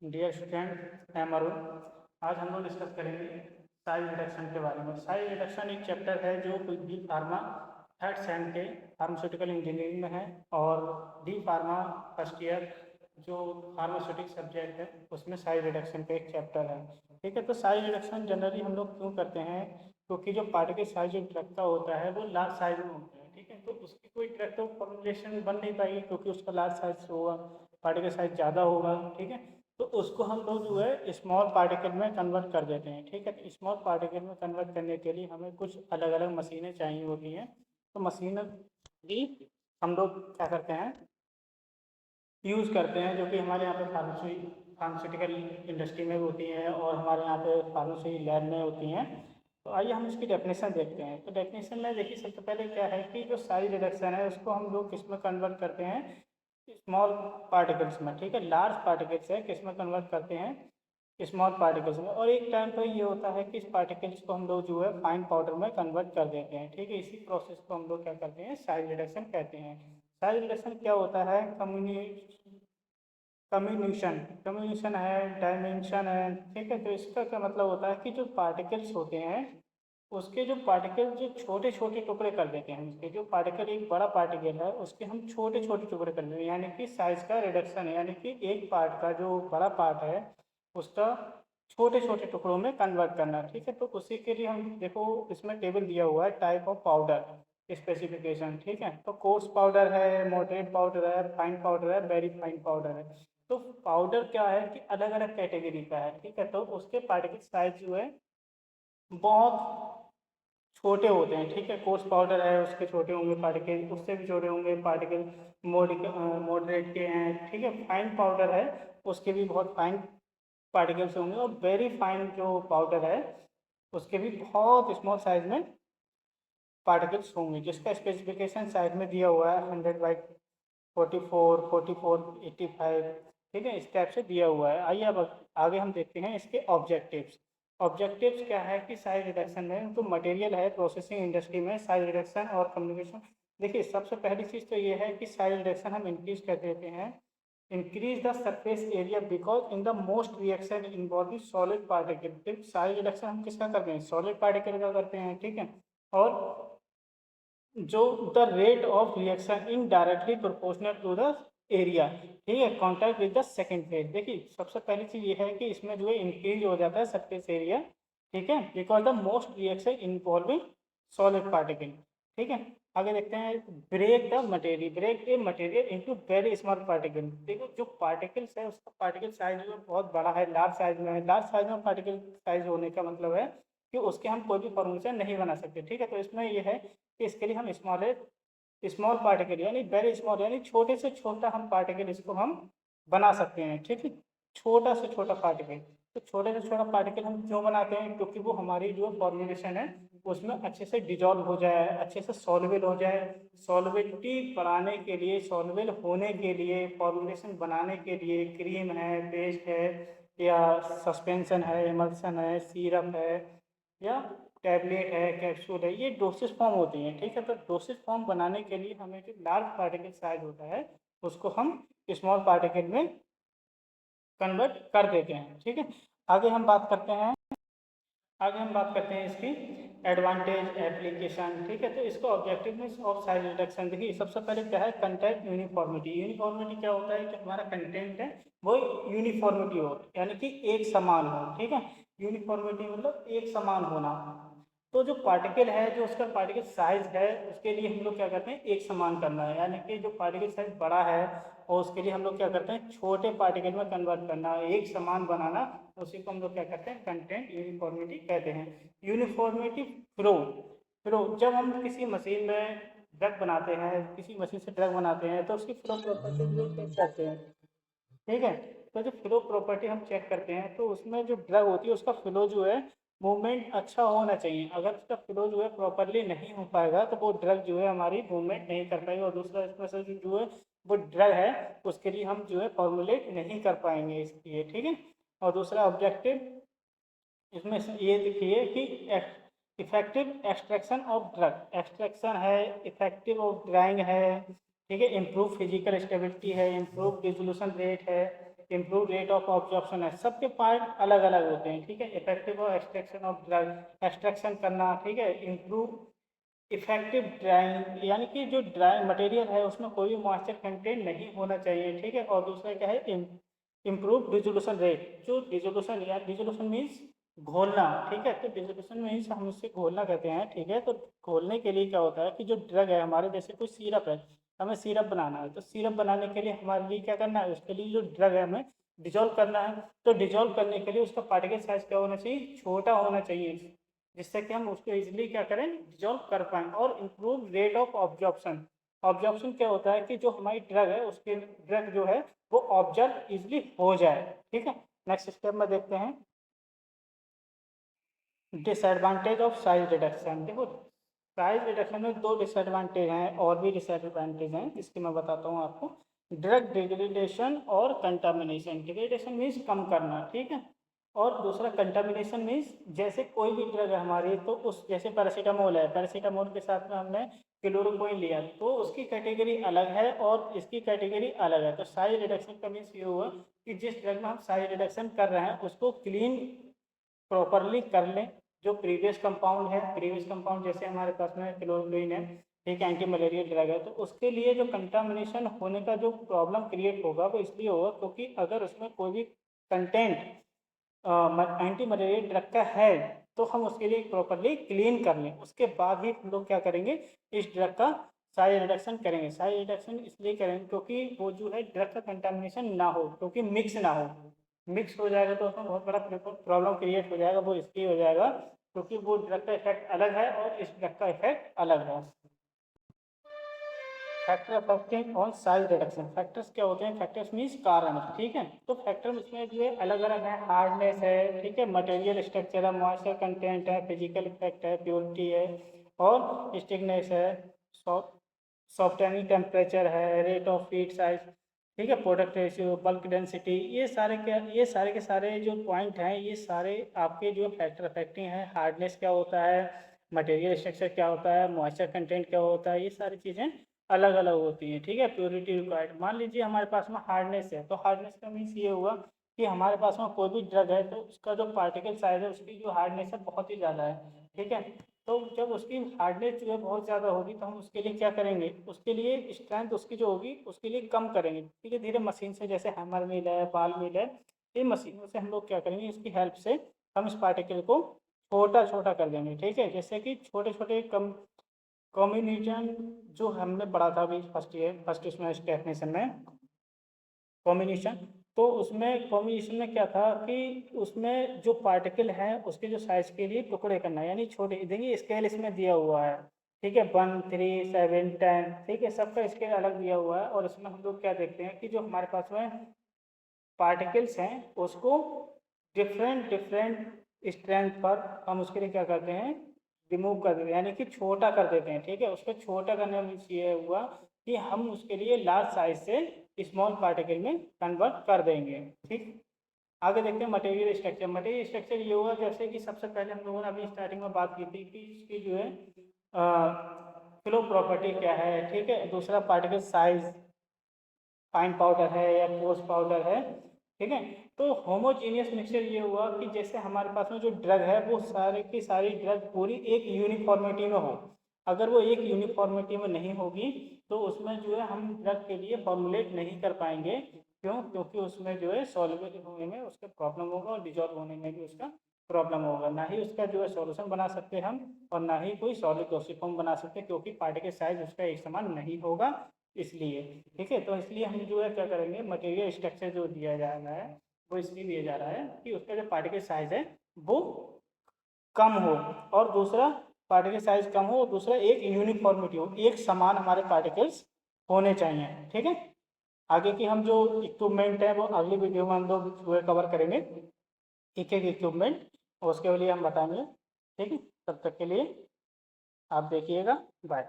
Dear student, I am Arun. आज हम लोग डिस्कस करेंगे साइज रिडक्शन के बारे में। साइज रिडक्शन एक चैप्टर है जो बी फार्मा थर्ड सेम के फार्मास्यूटिकल इंजीनियरिंग में है, और डी फार्मा फर्स्ट ईयर जो फार्मास्यूटिक सब्जेक्ट है उसमें साइज रिडक्शन का एक चैप्टर है। ठीक है, तो साइज रिडक्शन जनरली हम लोग क्यों करते हैं? क्योंकि जो पार्टिकल साइज जो ड्रग का होता है वो लार्ज साइज में होता है। ठीक है, तो उसकी कोई ड्रग तो फॉर्मुलेशन बन नहीं पाएगी क्योंकि उसका लार्ज साइज होगा, पार्टिकल साइज ज़्यादा होगा। ठीक है, तो उसको हम लोग जो है स्मॉल पार्टिकल में कन्वर्ट कर देते हैं। ठीक है, तो स्मॉल पार्टिकल में कन्वर्ट करने के लिए हमें कुछ अलग अलग मशीनें चाहिए होती हैं। तो मशीन भी हम लोग क्या करते हैं, यूज़ करते हैं, जो कि हमारे यहाँ पे फार्मास्यूटिकल इंडस्ट्री में भी होती हैं और हमारे यहाँ पे फार्मेसी लैब में होती हैं। तो आइए हम इसकी डेफिनेशन देखते हैं। तो डेफिनेशन में देखिए, सबसे पहले क्या है कि जो साइज रिडक्शन है उसको हम लोग किस में कन्वर्ट करते हैं, स्मॉल पार्टिकल्स में। ठीक है, लार्ज पार्टिकल्स है किस में कन्वर्ट करते हैं, स्मॉल पार्टिकल्स में। और एक टाइम पर ये होता है कि इस पार्टिकल्स को हम लोग जो है फाइन पाउडर में कन्वर्ट कर देते हैं। ठीक है, इसी प्रोसेस को हम लोग क्या करते हैं, साइज रिडक्शन कहते हैं। साइज रिडक्शन क्या होता है? कम्युनिशन कम्युनिशन है, डायमेंशन है। ठीक है, तो इसका क्या मतलब होता है कि जो पार्टिकल्स होते हैं उसके जो पार्टिकल जो छोटे छोटे टुकड़े कर देते हैं, उसके जो पार्टिकल, एक बड़ा पार्टिकल है उसके हम छोटे छोटे टुकड़े कर देते हैं, यानी कि साइज का रिडक्शन है। यानी कि एक पार्ट का जो बड़ा पार्ट है उसका छोटे छोटे टुकड़ों में कन्वर्ट करना। ठीक है, तो उसी के लिए हम देखो इसमें टेबल दिया हुआ है, टाइप ऑफ पाउडर स्पेसिफिकेशन। ठीक है, तो कोर्स पाउडर है, मॉडरेट पाउडर है, फाइन पाउडर है, वेरी फाइन पाउडर है। तो पाउडर क्या है कि अलग अलग कैटेगरी का है। ठीक है, तो उसके पार्टिकल साइज जो है बहुत छोटे होते हैं। ठीक है, कोर्स पाउडर है उसके छोटे होंगे पार्टिकल, उससे भी छोटे होंगे पार्टिकल मॉडरेट के हैं। ठीक है, फाइन पाउडर है उसके भी बहुत फाइन पार्टिकल्स होंगे, और वेरी फाइन जो पाउडर है उसके भी बहुत स्मॉल साइज में पार्टिकल्स होंगे, जिसका स्पेसिफिकेशन साइज में दिया हुआ है 100/44, 44, 85। ठीक है, इस टाइप से दिया हुआ है। आइए अब आगे हम देखते हैं इसके ऑब्जेक्टिव्स। ऑब्जेक्टिव्स क्या है कि साइज रिडक्शन में तो मटेरियल है प्रोसेसिंग इंडस्ट्री में साइज रिडक्शन और कम्युनिकेशन। देखिए, सबसे पहली चीज़ तो ये है कि साइज रिडक्शन हम इंक्रीज कर देते हैं, increase the surface area because in the most reaction involving solid particle. Size reduction हम किसका करते हैं, सॉलिड पार्टिकल का करते हैं। ठीक है, और जो the rate of reaction in directly proportional to the area. ठीक है, contact with the second phase. देखिए, सबसे पहली चीज ये है कि इसमें जो है इंक्रीज हो जाता है सरफेस एरिया। ठीक है, because the most reaction involving solid particle. ठीक है, आगे देखते हैं, break a material into very small particle. देखो, जो पार्टिकल्स है उसका पार्टिकल साइज जो है बहुत बड़ा है, लार्ज साइज में है। लार्ज साइज में पार्टिकल साइज होने का मतलब है कि उसके हम कोई भी फॉर्मूलेशन नहीं बना सकते। ठीक है, तो इसमें ये है कि इसके लिए हम स्मॉल पार्टिकल यानी वेरी स्मॉल, यानी छोटे से छोटा हम पार्टिकल इसको हम बना सकते हैं। ठीक है, छोटा से छोटा पार्टिकल। तो छोटे से छोटा पार्टिकल हम क्यों बनाते हैं? क्योंकि वो हमारी जो फॉर्मुलेशन है उसमें अच्छे से डिजॉल्व हो जाए, अच्छे से सॉल्वेबल हो जाए। सॉल्वेबिलिटी बढ़ाने के लिए, सॉल्वेबल होने के लिए, फॉर्मुलेशन बनाने के लिए क्रीम है, पेस्ट है, या सस्पेंशन है, इमल्सन है, सीरप है, या टैबलेट है, कैप्सूल है, ये डोसेज फॉर्म होती हैं। ठीक है, तो डोसेज फॉर्म बनाने के लिए हमें जो लार्ज पार्टिकल साइज होता है उसको हम स्मॉल पार्टिकल में कन्वर्ट कर देते हैं। ठीक है, आगे हम बात करते हैं, इसकी एडवांटेज एप्लीकेशन। ठीक है, तो इसको ऑब्जेक्टिवनेस ऑफ साइज रिडक्शन। देखिए, सबसे पहले क्या है, कंटेंट यूनिफॉर्मिटी। यूनिफॉर्मिटी क्या होता है कि हमारा कंटेंट है वो यूनिफॉर्मिटी हो, यानी कि एक समान हो। ठीक है, यूनिफॉर्मिटी मतलब एक समान होना। तो जो पार्टिकल है, जो उसका पार्टिकल साइज है उसके लिए हम लोग क्या करते हैं, एक समान करना है। यानी कि जो पार्टिकल साइज बड़ा है और उसके लिए हम लोग क्या करते हैं, छोटे पार्टिकल में कन्वर्ट करना, एक समान बनाना, उसी को हम लोग क्या करते हैं, कंटेंट यूनिफॉर्मिटी कहते हैं। Uniformity flow. जब हम किसी मशीन में ड्रग बनाते हैं, किसी मशीन से ड्रग बनाते हैं तो उसकी फ्लो प्रॉपर्टी चेक करते हैं। ठीक है, तो जो फ्लो प्रॉपर्टी हम चेक करते हैं तो उसमें जो ड्रग होती है उसका फ्लो जो है, मूवमेंट अच्छा होना चाहिए। अगर उसका फ्लो जो है प्रॉपरली नहीं हो पाएगा तो वो ड्रग जो है हमारी मूवमेंट नहीं कर पाएगी, और दूसरा इसमें से जो है वो ड्रग है उसके लिए हम जो है फॉर्मुलेट नहीं कर पाएंगे इसके लिए। ठीक है, और दूसरा ऑब्जेक्टिव इसमें से ये देखिए कि effective extraction of drug, extraction है, इफेक्टिव ऑफ ड्राइंग है। ठीक है, इम्प्रूव फिजिकल स्टेबिलिटी है, इम्प्रूव डिसोल्यूशन रेट है, इम्प्रूव रेट ऑफ ऑब्जॉर्प्शन है, सबके पार्ट अलग अलग होते हैं, ठीक है। इफेक्टिव और एक्सट्रैक्शन ऑफ ड्रग, एक्सट्रैक्शन करना, ठीक है। इम्प्रूव इफेक्टिव ड्राइंग, यानी कि जो ड्राई मटेरियल है उसमें कोई भी मॉइस्चर कंटेंट नहीं होना चाहिए, ठीक है। और दूसरा क्या है, इम्प्रूव डिजोल्यूशन रेट, जो डिजोल्यूशन या डिजोल्यूशन मीन्स घोलना, ठीक है। तो डिजोल्यूशन मीन्स हम उससे घोलना कहते हैं, ठीक है। तो घोलने के लिए क्या होता है कि जो ड्रग है हमारे, जैसे कोई सिरप है, हमें सिरप बनाना है, तो सिरप बनाने के लिए हमारे लिए क्या करना है, उसके लिए जो ड्रग है हमें डिजोल्व करना है। तो डिजोल्व करने के लिए उसका पार्टिकल साइज क्या होना चाहिए, छोटा होना चाहिए, जिससे कि हम उसको इजीली क्या करें, डिजोल्व कर पाएँ। और improve rate of absorption, absorption क्या होता है कि जो हमारी ड्रग है उसके ड्रग जो है वो ऑब्जर्व इजीली हो जाए, ठीक है। नेक्स्ट स्टेप में देखते हैं डिसएडवांटेज ऑफ साइज रिडक्शन। देखो साइज रिडक्शन में दो डिसएडवांटेज हैं, और भी डिसएडवांटेज हैं, इसकी मैं बताता हूँ आपको। ड्रग डिग्रेडेशन और कंटामिनेशन, डिग्रेडेशन मीन्स कम करना, ठीक है। और दूसरा कंटामिनेशन मीन्स जैसे कोई भी ड्रग है हमारी, तो उस जैसे पैरासीटामोल है, पैरासीटामोल के साथ में हमने क्लोरोक्विन लिया, तो उसकी कैटेगरी अलग है और इसकी कैटेगरी अलग है। तो साइज रिडक्शन का मीन्स ये हुआ कि जिस ड्रग में हम साइज रिडक्शन कर रहे हैं उसको क्लीन प्रॉपरली कर लें। जो प्रीवियस कंपाउंड है, प्रीवियस कंपाउंड जैसे हमारे पास में क्लोरोक्विन है, एक एंटी मलेरियल ड्रग है, तो उसके लिए जो कंटामिनेशन होने का जो प्रॉब्लम क्रिएट होगा वो इसलिए होगा क्योंकि अगर उसमें कोई भी कंटेंट एंटी मलेरियल ड्रग का है तो हम उसके लिए प्रॉपरली क्लीन कर लें, उसके बाद ही हम लोग क्या करेंगे, इस ड्रग का साइज रिडक्शन करेंगे। साइज रिडक्शन इसलिए करेंगे क्योंकि वो जो है ड्रग का कंटामिनेशन ना हो, क्योंकि मिक्स ना हो। मिक्स हो जाएगा तो उसमें बहुत बड़ा प्रॉब्लम क्रिएट हो जाएगा, वो इसलिए हो जाएगा क्योंकि वो ड्रग का इफेक्ट अलग है और इस ड्रग का इफेक्ट अलग है। Factor affecting on size reduction, factors क्या होते हैं, फैक्टर्स मीन्स कारण, ठीक है। तो फैक्टर उसमें जो है अलग अलग है, हार्डनेस है, ठीक है, मटेरियल स्ट्रक्चर है, मॉइस्चर कंटेंट है, फिजिकल इफेक्ट है, प्योरिटी है, और स्टिकनेस है, सॉफ्टनिंग टेम्परेचर है, रेट ऑफ हीट साइज, ठीक है, प्रोडक्ट रेशियो, बल्क डेंसिटी, ये सारे के सारे जो पॉइंट हैं ये सारे आपके जो फैक्टर अफेक्टिंग है। हार्डनेस क्या होता है, मटेरियल स्ट्रक्चर क्या होता है, मॉइस्चर कंटेंट क्या होता है, ये सारी चीज़ें अलग अलग होती हैं, ठीक है। प्योरिटी रिक्वायर्ड, मान लीजिए हमारे पास में हार्डनेस है, तो हार्डनेस का मीन्स ये हुआ कि हमारे पास में कोई भी ड्रग है तो उसका जो पार्टिकल साइज है उसकी जो हार्डनेस है बहुत ही ज़्यादा है, ठीक है। तो जब उसकी हार्डनेस जो है बहुत ज़्यादा होगी तो हम उसके लिए क्या करेंगे, उसके लिए स्ट्रेंथ उसकी जो होगी उसके लिए कम करेंगे, धीरे धीरे मशीन से, जैसे हैमर मिल है, बाल मिल है, इन मशीनों से हम लोग क्या करेंगे, इसकी हेल्प से हम इस पार्टिकल को छोटा छोटा कर देंगे, ठीक है। जैसे कि छोटे छोटे कम कॉम्बिनेशन जो हमने पढ़ा था अभी फर्स्ट इसमें डेफिनेशन में कॉम्बिनेशन, तो उसमें कॉम्बिनेशन में क्या था कि उसमें जो पार्टिकल है उसके जो साइज के लिए टुकड़े करना, यानी छोटे, देखिए स्केल इसमें दिया हुआ है, ठीक है, 1, 3, 7, 10, ठीक है, सबका स्केल अलग दिया हुआ है। और इसमें हम लोग क्या देखते हैं कि जो हमारे पास में पार्टिकल्स हैं उसको डिफरेंट डिफरेंट स्ट्रेंथ पर हम उसके लिए क्या करते हैं, रिमूव कर देते हैं, यानी कि छोटा कर देते हैं, ठीक है। उसको छोटा करने में ये हुआ कि हम उसके लिए लार्ज साइज से स्मॉल पार्टिकल में कन्वर्ट कर देंगे, ठीक। आगे देखते हैं मटेरियल स्ट्रक्चर। मटेरियल स्ट्रक्चर ये हुआ जैसे कि सबसे पहले हम लोगों ने अभी स्टार्टिंग में बात की थी कि इसकी जो है फ्लो प्रॉपर्टी क्या है, ठीक है। दूसरा पार्टिकल साइज, फाइन पाउडर है या कोर्स पाउडर है, ठीक है। तो होमोजीनियस मिक्सचर ये हुआ कि जैसे हमारे पास में जो ड्रग है वो सारे की सारी ड्रग पूरी एक यूनिफॉर्मिटी में हो। अगर वो एक यूनिफॉर्मिटी में नहीं होगी तो उसमें जो है हम ड्रग के लिए फॉर्मुलेट नहीं कर पाएंगे, क्यों, क्योंकि उसमें जो है सॉल्युबल होने में उसका प्रॉब्लम होगा और डिजॉल्व होने में भी उसका प्रॉब्लम होगा, ना ही उसका जो है सॉल्यूशन बना सकते हम और ना ही कोई सॉलिड डोसिफॉर्म बना सकते, क्योंकि पार्टिकल साइज उसका एक समान नहीं होगा इसलिए, ठीक है। तो इसलिए हम जो है क्या करेंगे, मटेरियल स्ट्रक्चर जो दिया जा रहा है वो इसलिए दिया जा रहा है कि उसका जो पार्टिकल साइज है वो कम हो, और दूसरा पार्टिकल साइज कम हो, और दूसरा एक यूनिफॉर्मिटी हो, एक समान हमारे पार्टिकल्स होने चाहिए, ठीक है। आगे की हम जो इक्विपमेंट है वो अगली वीडियो में हम लोग जो है कवर करेंगे, एक एक इक्विपमेंट उसके लिए हम बताएंगे, ठीक है। तब तक के लिए आप देखिएगा, बाय।